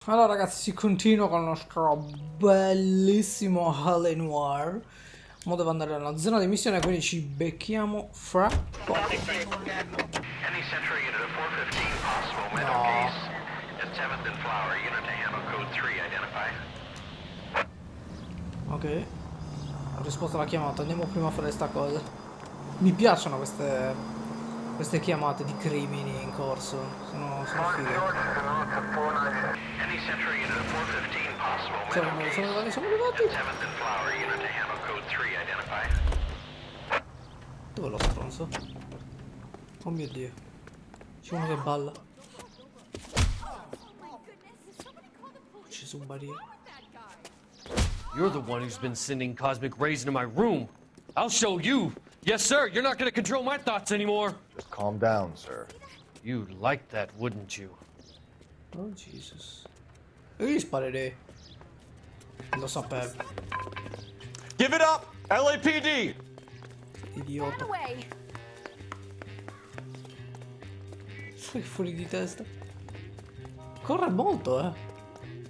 Allora ragazzi, si continua con il nostro bellissimo Noire. Mo devo andare nella zona di missione, quindi ci becchiamo fra poco. No. Ok. Ho risposto alla chiamata, andiamo prima a fare sta cosa. Mi piacciono queste chiamate di crimini in corso. Sono fighe. Siamo arrivati. Dove è lo stronzo? Oh mio Dio. C'è uno che balla. C'è su un barriere. You're the one who's been sending cosmic rays into my room. I'll show you. Yes, sir. You're not gonna control my thoughts anymore. Just calm down, sir. You'd like that, wouldn't you? Oh Jesus. Io gli sparerei. Lo sapevo. Give it up! LAPD! Idiota. Sei fuori di testa. Corre molto,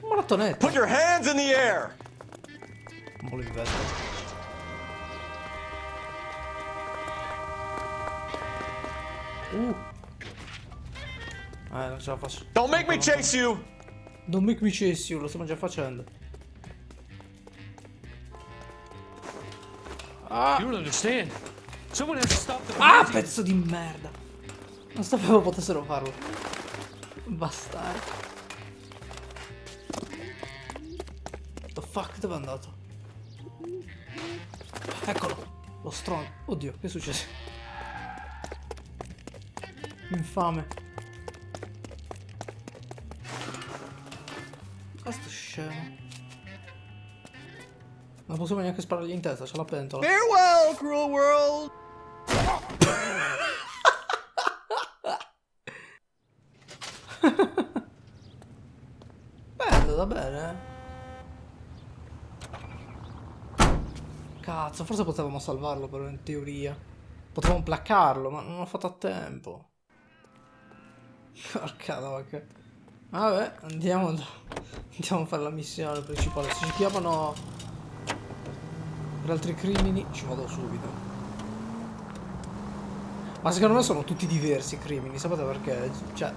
Un maratonetto. Put your hands in the air! Non volevi vedere. Non ce la faccio. Don't make me chase you! Don't make me chase you, lo stiamo già facendo. You don't understand. Someone has to stop the Pezzo di merda. Non sapevo potessero farlo. Bastardo. What the fuck, dove è andato? Eccolo, lo stronzo. Oddio, che è successo? Infame. Questo scemo. Non possiamo neanche sparargli in testa, c'è la pentola. Farewell, cruel world! Bello, da bene. Cazzo, forse potevamo salvarlo però in teoria. Potevamo placcarlo, ma non ho fatto a tempo. Porca vacca. Vabbè, andiamo a fare la missione principale. Se ci chiamano per altri crimini, ci vado subito. Ma secondo me sono tutti diversi i crimini, sapete perché? Cioè,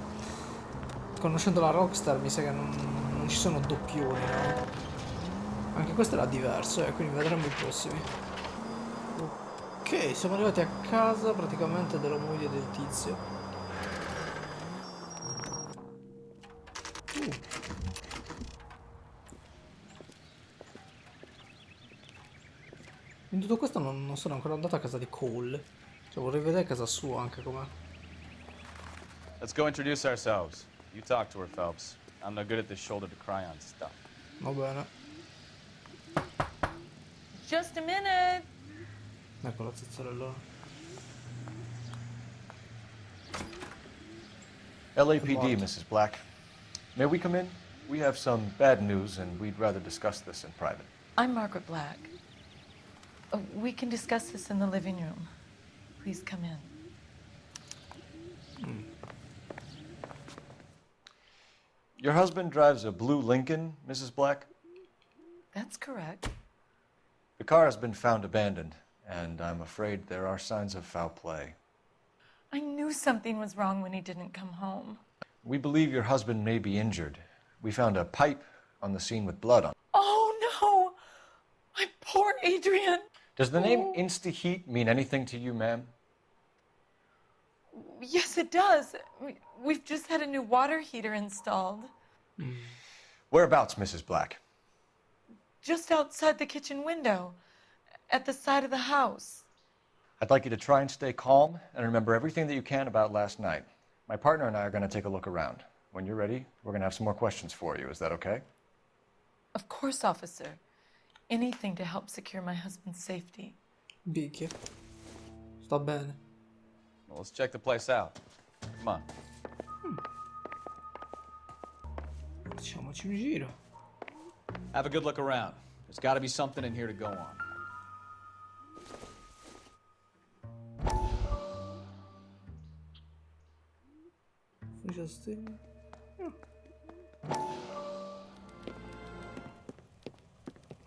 conoscendo la Rockstar mi sa che non ci sono doppioni, no? Anche questo era diverso, quindi vedremo i prossimi. Ok, siamo arrivati a casa praticamente della moglie del tizio. In tutto questo non sono ancora andato a casa di Cole. Cioè vorrei vedere casa sua anche com'è. Let's go introduce ourselves. You talk to her, Phelps. I'm no good at this shoulder to cry on stuff. Va bene. Just a minute. Ecco la zazzarellona. LAPD, Mrs. Black. May we come in? We have some bad news, and we'd rather discuss this in private. I'm Margaret Black. We can discuss this in the living room. Please come in. Your husband drives a blue Lincoln, Mrs. Black? That's correct. The car has been found abandoned, and I'm afraid there are signs of foul play. I knew something was wrong when he didn't come home. We believe your husband may be injured. We found a pipe on the scene with blood on it. Oh, no! My poor Adrian! Does the name Insta-Heat mean anything to you, ma'am? Yes, it does. We've just had a new water heater installed. Whereabouts, Mrs. Black? Just outside the kitchen window, at the side of the house. I'd like you to try and stay calm and remember everything that you can about last night. My partner and I are going to take a look around. When you're ready, we're going to have some more questions for you. Is that okay? Of course, officer. Anything to help secure my husband's safety. Bicchia. Sta bene. Well, let's check the place out. Come on. Facciamoci un giro. Have a good look around. There's got to be something in here to go on. Just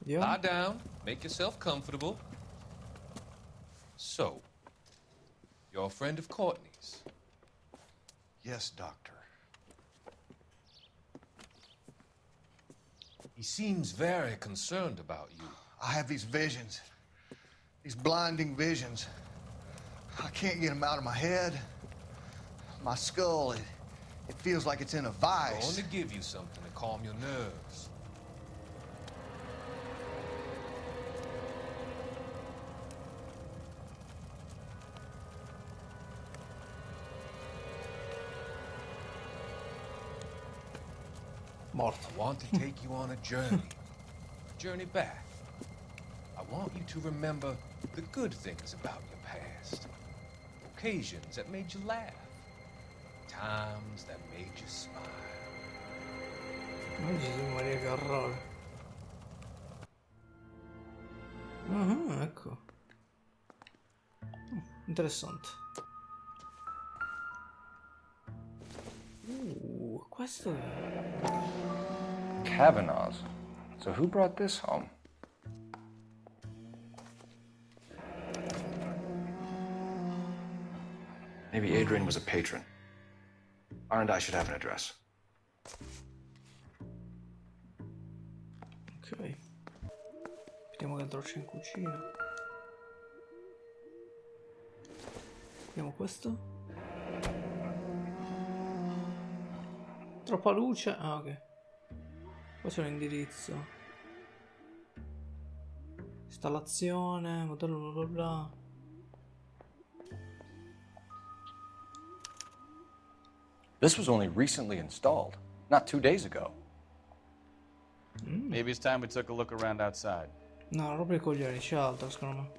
Vediamo. Lie down, make yourself comfortable. So, you're a friend of Courtney's. Yes, Doctor. He seems very concerned about you. I have these visions. These blinding visions. I can't get them out of my head. My skull, it feels like it's in a I'm vice. going to give you something to calm your nerves. Morto. I want to take you on a journey back. I want you to remember the good things about your past. Occasions that made you laugh. Times that made you smile. Oh, Gesù Maria, che orrore. Ah, ecco. Interessante. Questo è... Kavanaugh's. So who brought this home? Maybe Adrian was a patron. R and I should have an address. Ok. Vediamo che altro c'è in cucina. Vediamo questo. Troppa luce. Ah, ok. Qua c'è un indirizzo. Installazione, modello bla bla bla. This was only recently installed, not 2 days ago. Maybe it's time we took a look around outside. No, roba i coglioni, c'è altro secondo me.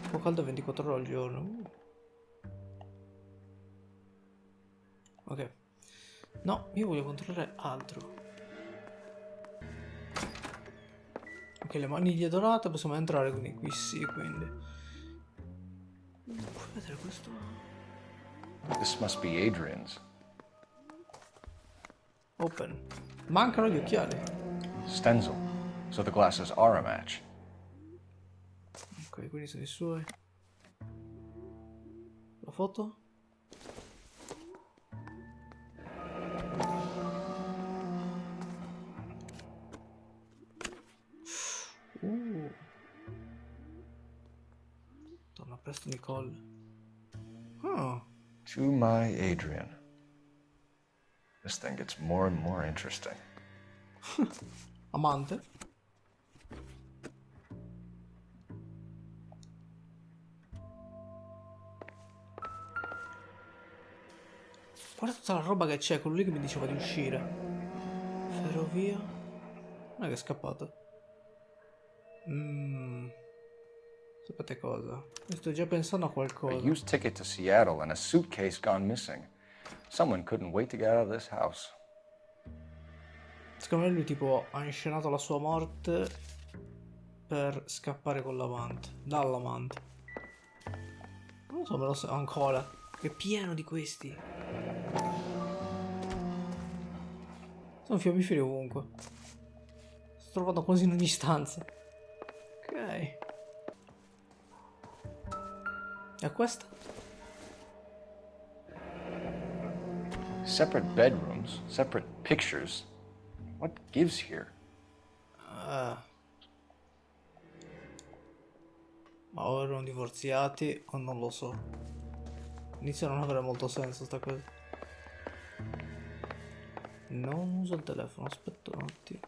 Un po' caldo 24 ore al giorno. Ok. No, io voglio controllare altro. Ok, le maniglie dorate, possiamo entrare, quindi qui sì, quindi. Puoi vedere questo? This must be Adrian's. Open. Mancano gli occhiali. Stenzel. So the glasses are a match. Ok, quindi sono i suoi. La foto? Torna presto Nicole. Oh. To my Adrian. This thing gets more and more interesting. Amante. Guarda tutta la roba che c'è, quello lì che mi diceva di uscire. Ferrovia. Non è che è scappato. Sapete cosa? Io sto già pensando a A qualcosa. used ticket to Seattle and a suitcase gone missing. Someone couldn't wait to get out of this house. Secondo me lui tipo ha inscenato la sua morte per scappare con l'amante. Dall'amante. Non so, me lo so ancora. È pieno di questi. Sono fiammiferi ovunque. Sto trovando quasi in ogni stanza. Ok. E questa? Separate bedrooms, separate pictures. What gives here? Ma o erano divorziati o non lo so. Inizia a non avere molto senso sta cosa. Non uso il telefono, aspetta un attimo.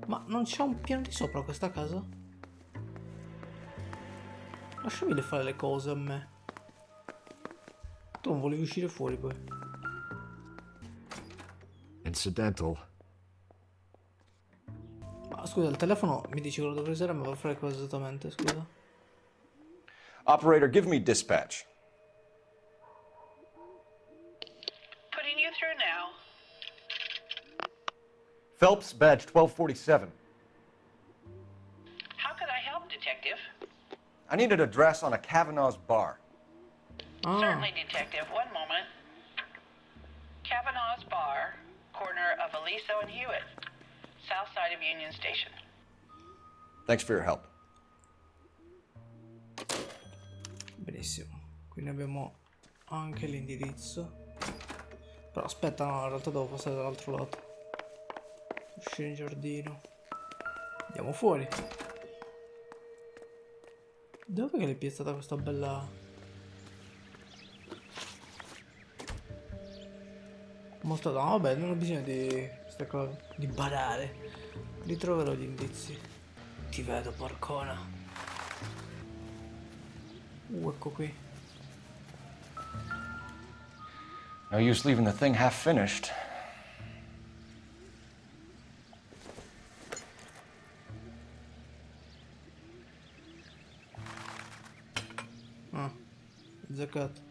Ma non c'è un piano di sopra questa casa? Lasciami fare le cose a me. Tu non volevi uscire fuori poi. Incidental. Ma scusa, il telefono mi dice che lo dovrei usare, ma va a fare cosa esattamente, scusa? Operator, give me dispatch. Putting you through now. Phelps, badge 1247. How could I help, Detective? I need an address on a Kavanaugh's bar. Ah, Certainly, Detective. One moment. Kavanaugh's Bar, corner Aliso and Hewitt, south side of Union Station. Thanks for your help. Benissimo. Quindi abbiamo anche l'indirizzo. Però aspetta, no, in realtà devo passare dall'altro lato. Uscire in giardino. Andiamo fuori. Dove che l'è piazzata questa bella... Molto... No, vabbè, non ho bisogno di queste cose. Di badare. Li troverò gli indizi. Ti vedo, porcona. Ecco qui. No use leaving the thing half finished. Ah, azzeccato.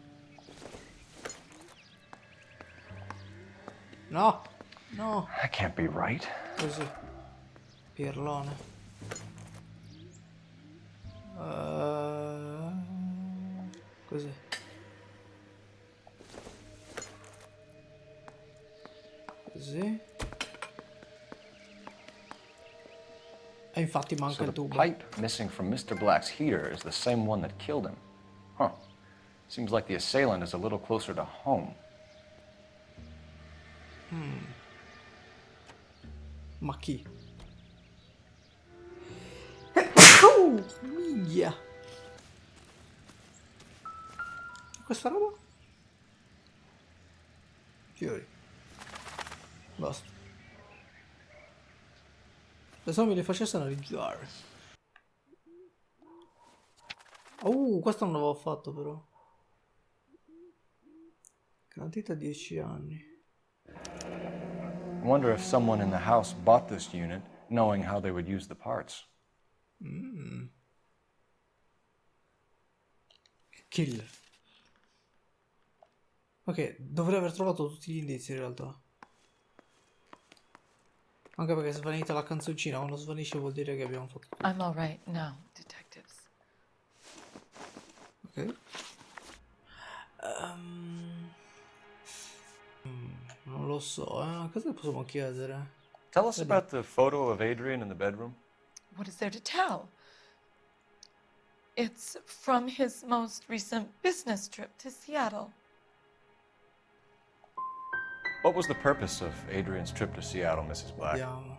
No! No! That can't be right. Così. Pirlone. Così. Così. E infatti manca So il the tubo. pipe missing from Mr. Black's heater is the same one that killed him. Huh. Seems like the assailant is a little closer to home. Ma chi? Minchia! Questa roba? Fiori. Basta. Pensavo me li facesse analizzare. Questo non l'avevo fatto però. Garantita 10 anni. I wonder if someone in the house bought this unit knowing how they would use the parts. Kill. Ok, dovrei aver trovato tutti gli indizi in realtà. Anche perché se svanita la canzoncina, quando svanisce vuol dire che abbiamo fatto tutto. I'm all right now, detectives. Ok. Non lo so, cosa possiamo chiedere? Tell us about the photo of Adrian in the bedroom. What is there to tell? It's from his most recent business trip to Seattle. What was the purpose of Adrian's trip to Seattle, Mrs. Black? Vediamo.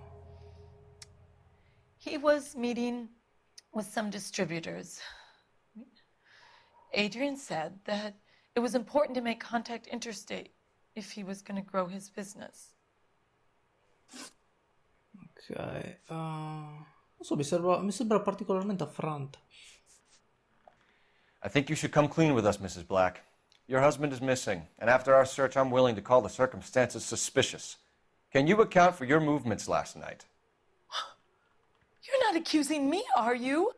He was meeting with some distributors. Adrian said that it was important to make contact interstate if he was going to grow his business. Ok. Non so, mi sembra particolarmente affranta. I think you should come clean with us, Mrs. Black. Your husband is missing, and after our search, I'm willing to call the circumstances suspicious. Can you account for your movements last night? You're not accusing me, are you?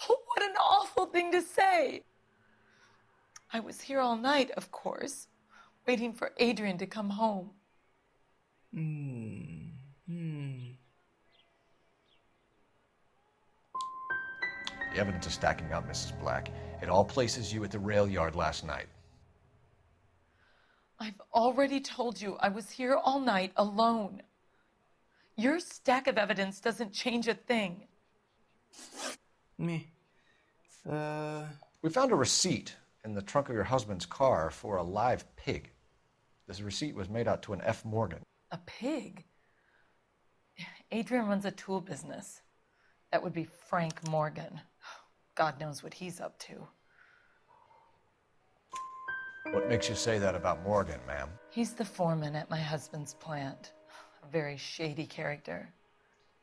What an awful thing to say. I was here all night, of course, waiting for Adrian to come home. The evidence is stacking up, Mrs. Black. It all places you at the rail yard last night. I've already told you I was here all night alone. Your stack of evidence doesn't change a thing. Me. We found a receipt in the trunk of your husband's car for a live pig. This receipt was made out to an F. Morgan. A pig? Adrian runs a tool business. That would be Frank Morgan. God knows what he's up to. What makes you say that about Morgan, ma'am? He's the foreman at my husband's plant. A very shady character.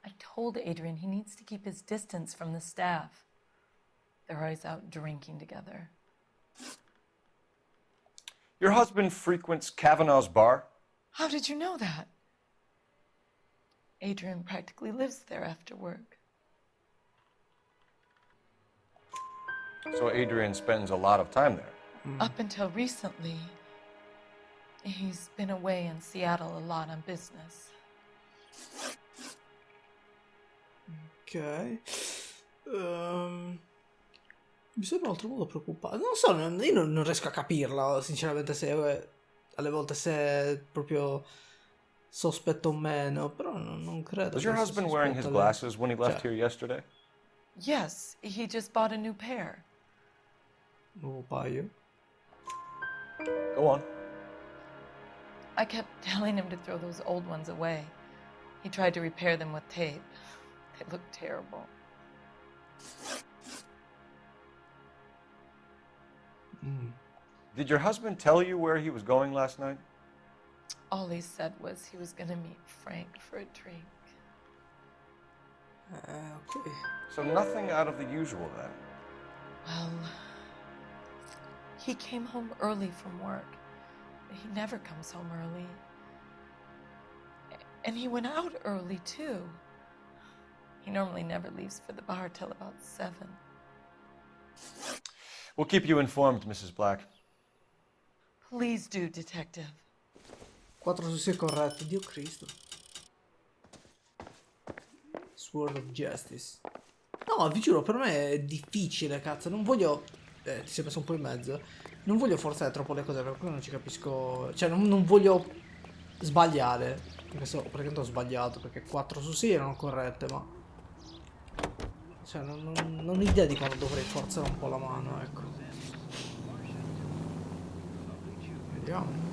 I told Adrian he needs to keep his distance from the staff. They're always out drinking together. Your husband frequents Kavanaugh's bar? How did you know that? Adrian practically lives there after work. So Adrian spends a lot of time there. Up until recently, he's been away in Seattle a lot on business. Ok. Mi sembra un altro modo preoccupato. Non so, io non riesco a capirla, sinceramente, se alle volte se è proprio sospetto meno, però non credo. Was your che husband wearing his sospetta lei. glasses when he left here yesterday? Yes, he just bought a new pair. Nuovo paio. Go on. I kept telling him to throw those old ones away. He tried to repair them with tape. They look terrible. Did your husband tell you where he was going last night? All he said was he was gonna meet Frank for a drink. Ok. So nothing out of the usual then. Well, he came home early from work. He never comes home early. And he went out early, too. He normally never leaves for the bar till about 7. We'll keep you informed, Mrs. Black. Please do, Detective. 4 su 6 corretto, Dio Cristo. Sword of Justice. No, vi giuro, per me è difficile, cazzo. Non voglio... ti sei messo un po' in mezzo. Non voglio forzare troppo le cose, perché non ci capisco... Cioè, non voglio sbagliare. Perché ho sbagliato, perché 4 su 6 erano corrette, ma... Cioè, non ho idea di quando dovrei forzare un po' la mano, ecco. Vediamo.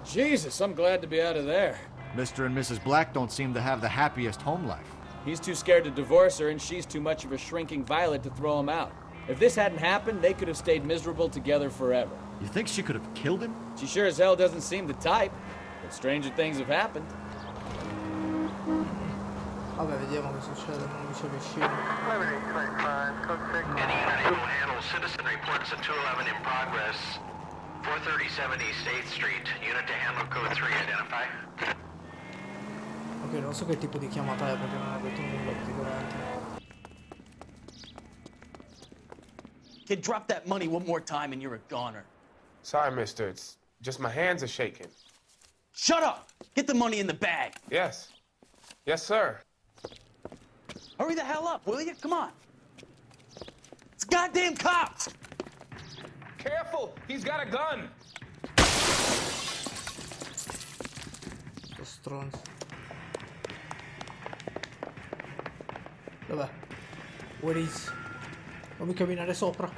Jesus, I'm glad to be out of there. Mr. and Mrs. Black don't seem to have the happiest home life. He's too scared to divorce her, and she's too much of a shrinking violet to throw him out. If this hadn't happened, they could have stayed miserable together forever. You think she could have killed him? She sure as hell doesn't seem the type, but stranger things have happened. Vabbè, vediamo che succede, non mi ci avvicino. Any unit who will handle citizen reports at 211 in progress. 43070 State Street. Unit to handle code 3. Identify. Ok, non so che tipo di chiamata è perché non ho detto nulla praticamente. Kid, drop that money one more time and you're a goner. Sorry, mister. It's just my hands are shaking. Shut up! Get the money in the bag. Yes. Yes, sir. Hurry the hell up, will you? Come on. It's goddamn cops! Careful! He's got a gun! Sto stronzo. Dov'è? Where is? Fammi camminare sopra.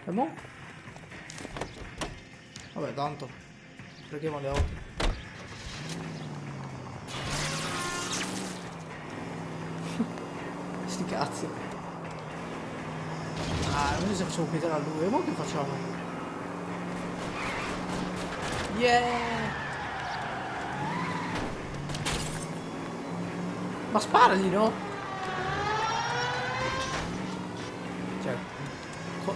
E mo? Vabbè, tanto. Preghiamo le auto. Sti cazzi. Ah, non so se facciamo chiedere a lui. E mo che facciamo? Yeah! Ma sparagli, no? Cioè,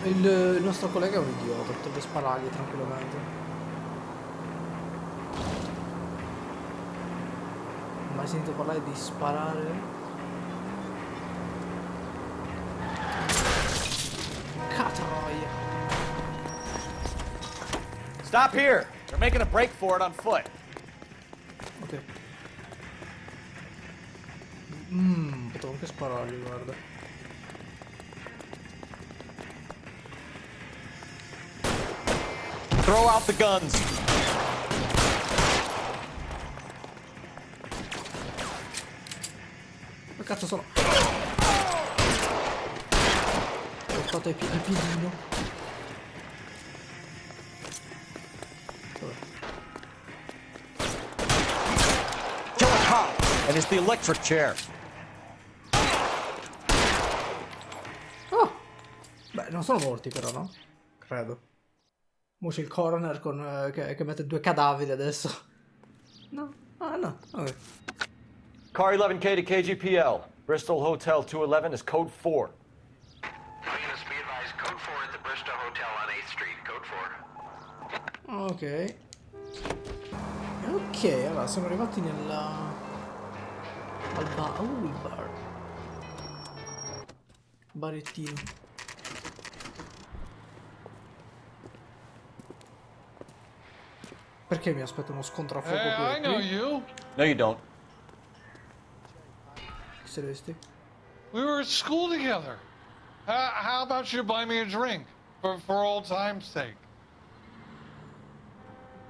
il nostro collega è un idiota, potrebbe sparargli tranquillamente. Ho mai sentito parlare di sparare? Catroia. Stop here! They're making a break for it on foot. Ok. Potevo anche sparargli, guarda. Throw out the guns. Che cazzo sono? Ho fatto il piedino. Kill a cop, and it's the electric chair. Oh! Beh, non sono morti però, no? Credo. Mo c'è il coroner con, che mette 2 cadaveri adesso. No? Ah, no. Ok. Car 11K to KGPL. Bristol Hotel 211 is code 4. Units be advised, code 4 at the Bristow Hotel on 8th Street. Code 4. Ok. Ok, allora siamo arrivati nella... al bar. Il bar. Barettino. Perché mi aspetto uno scontro a fuoco I know qui? you. No, you don't. Che se vesti? We were at school together. How about you buy me a drink for old time's sake?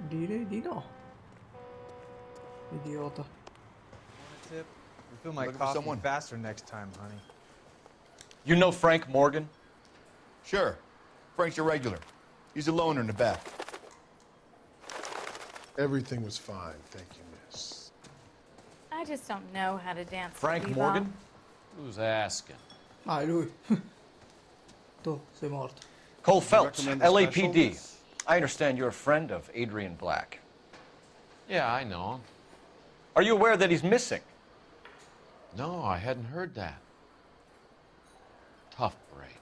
Direi di no. Idiota. Tip. Refill my coffee faster next time, honey. You know Frank Morgan? Sure. Frank's a regular. He's a loner in the back. Everything was fine, thank you, miss. I just don't know how to dance. Frank bebop. Morgan? Who's asking? Ah, è lui. Tu sei morto. Cole Phelps, recommend the LAPD. specials? I understand you're a friend of Adrian Black. Yeah, I know him. Are you aware that he's missing? No, I hadn't heard that. Tough break.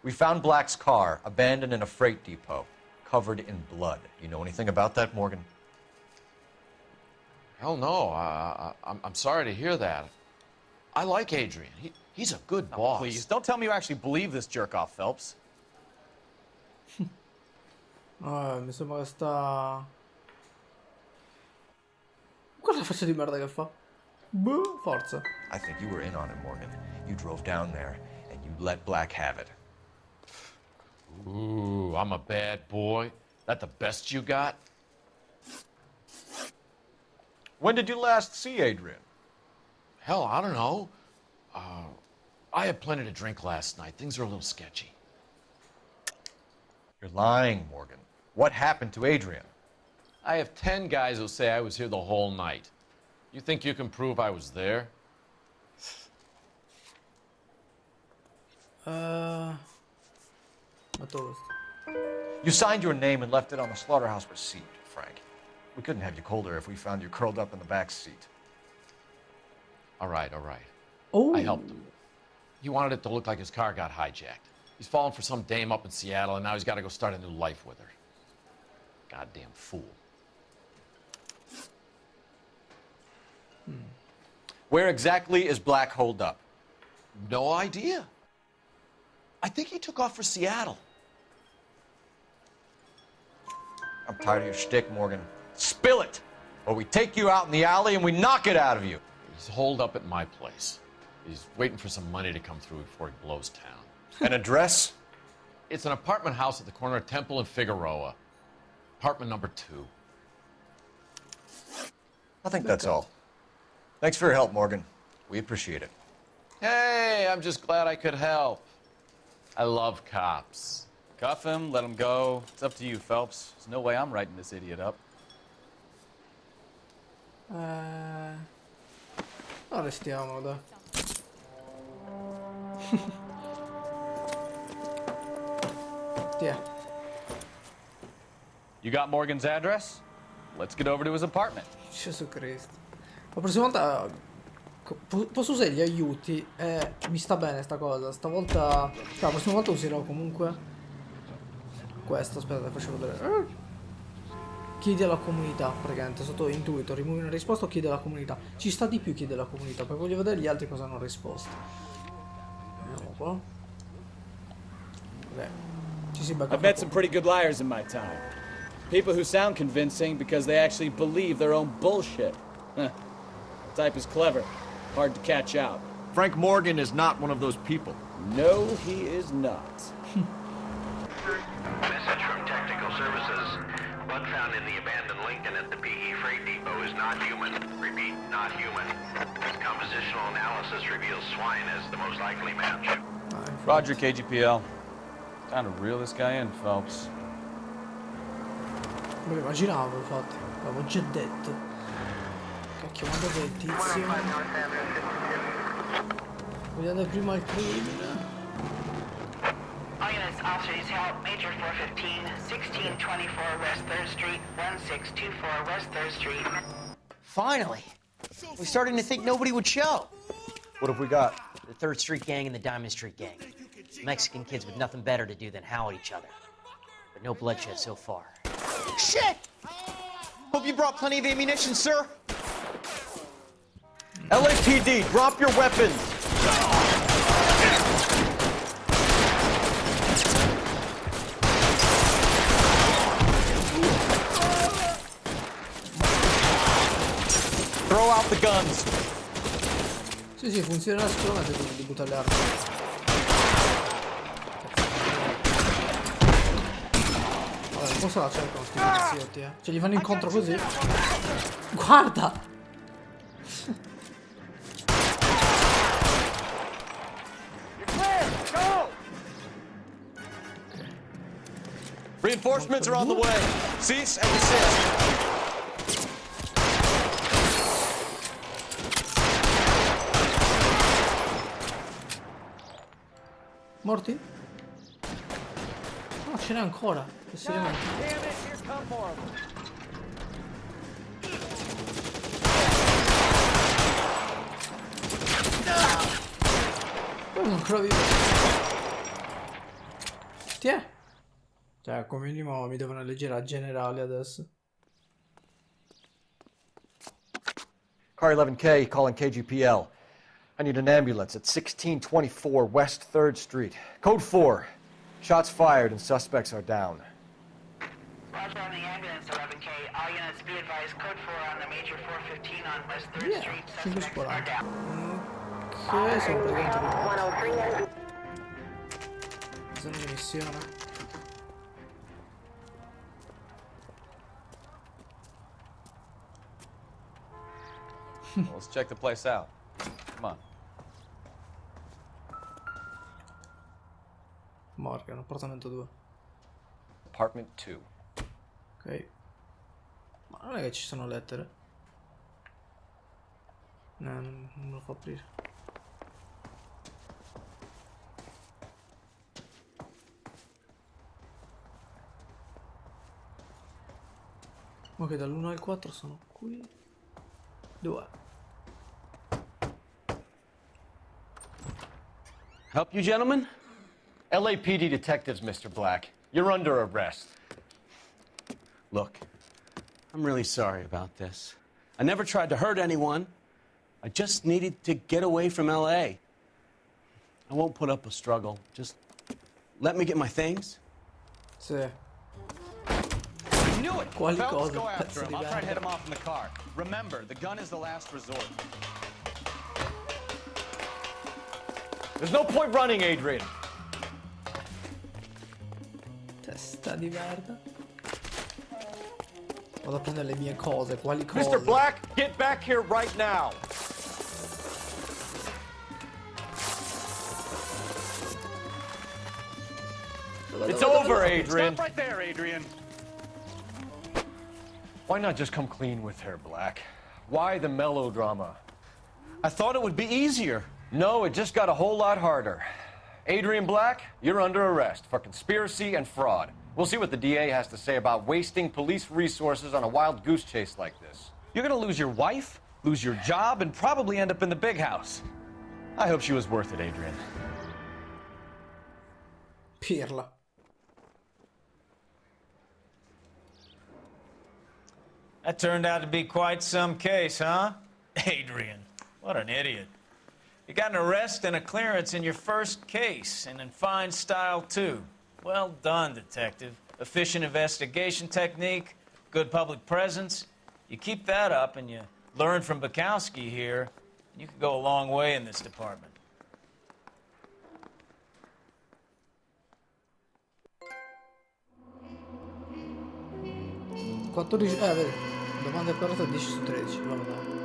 We found Black's car abandoned in a freight depot, covered in blood. You know anything about that, Morgan? Hell no. I'm sorry to hear that. I like Adrian. He's a good boss. Please, don't tell me you actually believe this jerk-off, Phelps. Mi sembra che sta... Guarda la faccia di merda che fa. Boh, forza. I think you were in on it, Morgan. You drove down there, and you let Black have it. Ooh, I'm a bad boy. That the best you got? When did you last see Adrian? Hell, I don't know. I had plenty to drink last night. Things are a little sketchy. You're lying, Morgan. What happened to Adrian? I have 10 guys who say I was here the whole night. You think you can prove I was there? You signed your name and left it on the slaughterhouse receipt, Frank. We couldn't have you colder if we found you curled up in the back seat. All right, all right. Oh. I helped him. He wanted it to look like his car got hijacked. He's fallen for some dame up in Seattle, and now he's got to go start a new life with her. Goddamn fool. Where exactly is Black holed up? No idea. I think he took off for Seattle. I'm tired of your shtick, Morgan. Spill it, or we take you out in the alley and we knock it out of you. He's holed up at my place. He's waiting for some money to come through before he blows town. An address? It's an apartment house at the corner of Temple and Figueroa. Apartment number 2. I think that's all. Thanks for your help, Morgan. We appreciate it. Hey, I'm just glad I could help. I love cops. Cuff him, let him go. It's up to you, Phelps. There's no way I'm writing this idiot up. Arrestiamolo, dai. Tiè. You got Morgan's address? Let's get over to his apartment. Gesù Cristo. La prossima volta posso usare gli aiuti e mi sta bene sta cosa. Stavolta... Cioè, la prossima volta userò comunque questo. Aspetta, faccio vedere. Chiedi alla comunità, praticamente, sotto intuito, rimuovi una risposta o chiedi alla comunità. Ci sta di più chiedi alla comunità, poi voglio vedere gli altri cosa hanno risposto. Vediamo qua. Ok. Ci si becca. I've met some pretty good liars in my time. People who sound convincing because they actually believe their own bullshit. The type is clever, hard to catch out. Frank Morgan is not one of those people. No, he is not. Message from Technical Services. Blood found in the abandoned Lincoln at the PE Freight Depot is not human. Repeat, not human. Compositional analysis reveals swine as the most likely match. Roger, KGPL. Time to reel this guy in, Phelps. Me lo immaginavo, infatti. L'avevo già detto. Cacchio, guarda che il tizio... Vogliamo prima il crimine. All units, officers help. Major 415, 1624 West 3rd Street, 1624 West 3rd Street. Finally! We're starting to think nobody would show. What have we got? The 3rd Street Gang and the Diamond Street Gang. Mexican kids with nothing better to do than howl at each other. But no bloodshed so far. Shit! Hope you brought plenty of ammunition, sir. LAPD, drop your weapons! Throw out the guns. Sì, sì, funziona sicuramente di buttare le armi. Vabbè, un po' se la cercano sti cazzotti, eh. Cioè, gli vanno incontro così. Guarda! Reinforcements are on the way. Cease and desist. Morti? No, ce n'è ancora. Che seriamente. Quello ancora vivo. Ti è? Cioè, come minimo mi devono eleggere a generale adesso. Car 11K calling KGPL. I need an ambulance at 1624 West 3rd Street. Code 4. Shots fired and suspects are down. Roger on the ambulance, 11K. All units be advised, code 4 on the major 415 on West 3rd Street. Suspects are down. Ok, sono praticamente arrivato. Zona di missione. Well, let's check the place out. Come on. Morgan, appartamento 2. Apartment 2. Ok. Ma non è che ci sono lettere? No, non lo fa aprire. Ok, dall'1 al 4 sono qui. 2. Help you, gentlemen? LAPD detectives, Mr. Black. You're under arrest. Look, I'm really sorry about this. I never tried to hurt anyone. I just needed to get away from LA. I won't put up a struggle. Just let me get my things. Sì. I knew it! Quali Phelps, cose, go after pezzo him. di I'll try to merda. head him off in the car. Remember, the gun is the last resort. There's no point running, Adrian. Testa di merda. Vado a prendere le mie cose. Quali cose? Mr. Black, get back here right now. It's over, Adrian. Stop right there, Adrian. Why not just come clean with her, Black? Why the melodrama? I thought it would be easier. No, it just got a whole lot harder. Adrian Black, you're under arrest for conspiracy and fraud. We'll see what the DA has to say about wasting police resources on a wild goose chase like this. You're gonna lose your wife, lose your job, and probably end up in the big house. I hope she was worth it, Adrian. Pirla. That turned out to be quite some case, huh? Adrian, what an idiot. You got an arrest and a clearance in your first case, and in fine style, too. Well done, detective. Efficient investigation technique, good public presence. You keep that up and you learn from Bukowski here, and you can go a long way in this department. Vedi. Domanda acquirata 10 su 13. Vabbè, dai.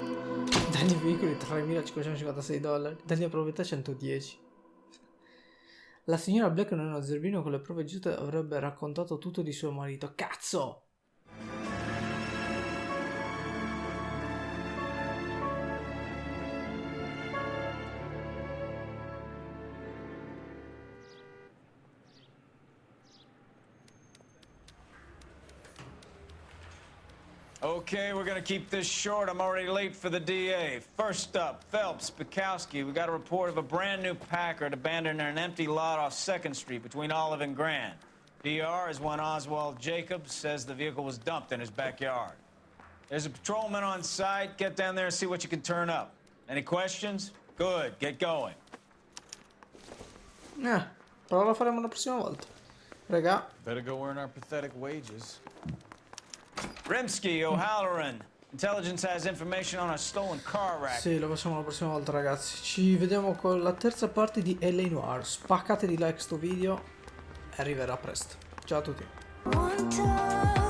Danni ai veicoli $3.556. Danni a proprietà 110. La signora Black non è uno zerbino, con le prove giuste avrebbe raccontato tutto di suo marito. Cazzo! Okay, we're gonna keep this short. I'm already late for the DA. First up, Phelps, Bukowski. We got a report of a brand new Packard abandoned in an empty lot off 2nd Street between Olive and Grand. DR is one Oswald Jacobs says the vehicle was dumped in his backyard. There's a patrolman on site. Get down there and see what you can turn up. Any questions? Good, get going. Però lo faremo la prossima volta. Raga. Better go earn our pathetic wages. Rimsky, O'Halloran. Intelligence has information on a stolen car racket. Sì, lo facciamo la prossima volta, ragazzi. Ci vediamo con la terza parte di Noire. Spaccate di like sto video e arriverà presto. Ciao a tutti.